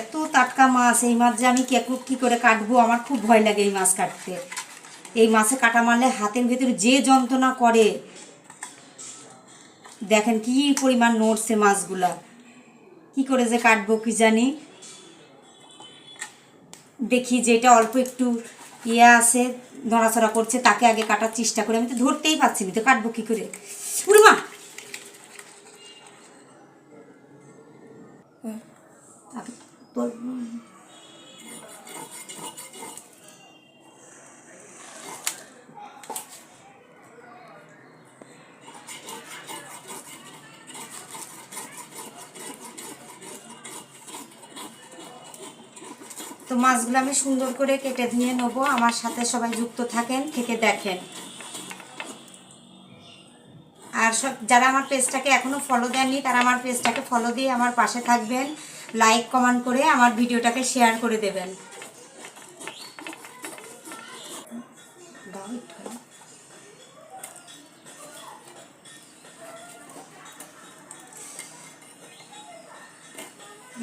এত টাটকা মাছ, এই মাছ যে আমি কি করে কাটবো, আমার খুব ভয় লাগে এই মাছ কাটতে। এই মাছে কাটা মারলে হাতের ভেতরে যে যন্ত্রণা করে, দেখেন কি পরিমাণ নড়ছে মাছগুলা। কি করে যে কাটবো কি জানি। দেখি যেটা অল্প একটু ইয়ে আছে, নড়াচড়া করছে, তাকে আগে কাটার চেষ্টা করি। আমি তো ধরতেই পারছি না, তো কাটবো কি করে। উরে মা, তো মাছগুলো আমি সুন্দর করে কেটে ধুয়ে নেবো। আমার সাথে সবাই যুক্ত থাকেন, থেকে দেখেন। আর সব যারা আমার পেজটাকে এখনও ফলো দেননি, তারা আমার পেজটাকে ফলো দিয়ে আমার পাশে থাকবেন। লাইক কমেন্ট করে আমার ভিডিওটাকে শেয়ার করে দেবেন।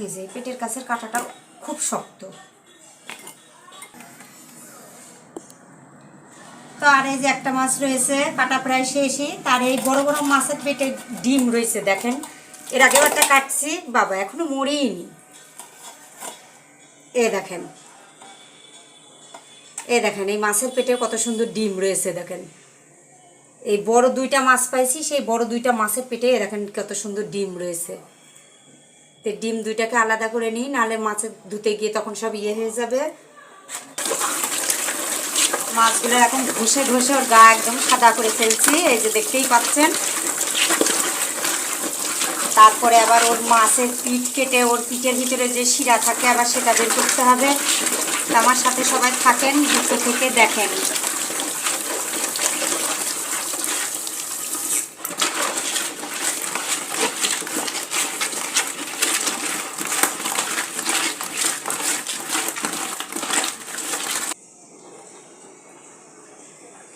এই যে পেটের কাছের কাঁটাটা খুব শক্ত। তো আর এই যে একটা মাছ রয়েছে, কাটা প্রায় শেষই। তার এই বড় বড় মাছের পেটে ডিম রয়েছে, দেখেন। এর আগেও একটা কাটছি, বাবা এখনো মরিনি। দেখেন, দেখেন এই মাছের পেটে কত সুন্দর ডিম রয়েছে, দেখেন। এই বড় দুইটা মাছ পাইছি, সেই বড় দুইটা মাছের পেটে দেখেন কত সুন্দর ডিম রয়েছে। তো ডিম দুইটাকে আলাদা করে নিই, নাহলে মাছের ধুতে গিয়ে তখন সব ইয়ে হয়ে যাবে। মাছগুলো এখন ঘষে ঘষে ওর গা একদম সাদা করে ফেলছি, এই যে দেখতেই পাচ্ছেন। তারপরে আবার ওর মাছের পিঠ কেটে ওর পিঠের ভিতরে যে শিরা থাকে আবার সেটা বের করতে হবে। আমার সাথে সবাই থাকেন, যুক্ত থেকে দেখেন।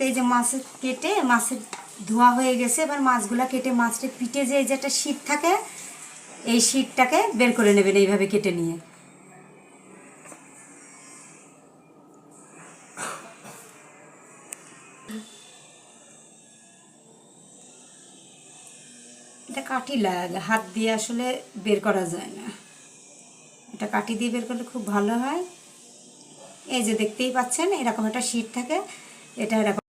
এই যে মাছের কেটে মাছের ধোয়া হয়ে গেছে। এবার মাছগুলা কেটে মাছের পিঠে যে এই যে একটা শীট থাকে, এই শীটটাকে বের করে নেবেন এইভাবে কেটে নিয়ে। এটা কাঠি লাগে, হাত দিয়ে আসলে বের করা যায় না। এটা কাঠি দিয়ে বের করলে খুব ভালো হয়। এই যে দেখতেই পাচ্ছেন, এরকম একটা শীট থাকে, এটা এরকম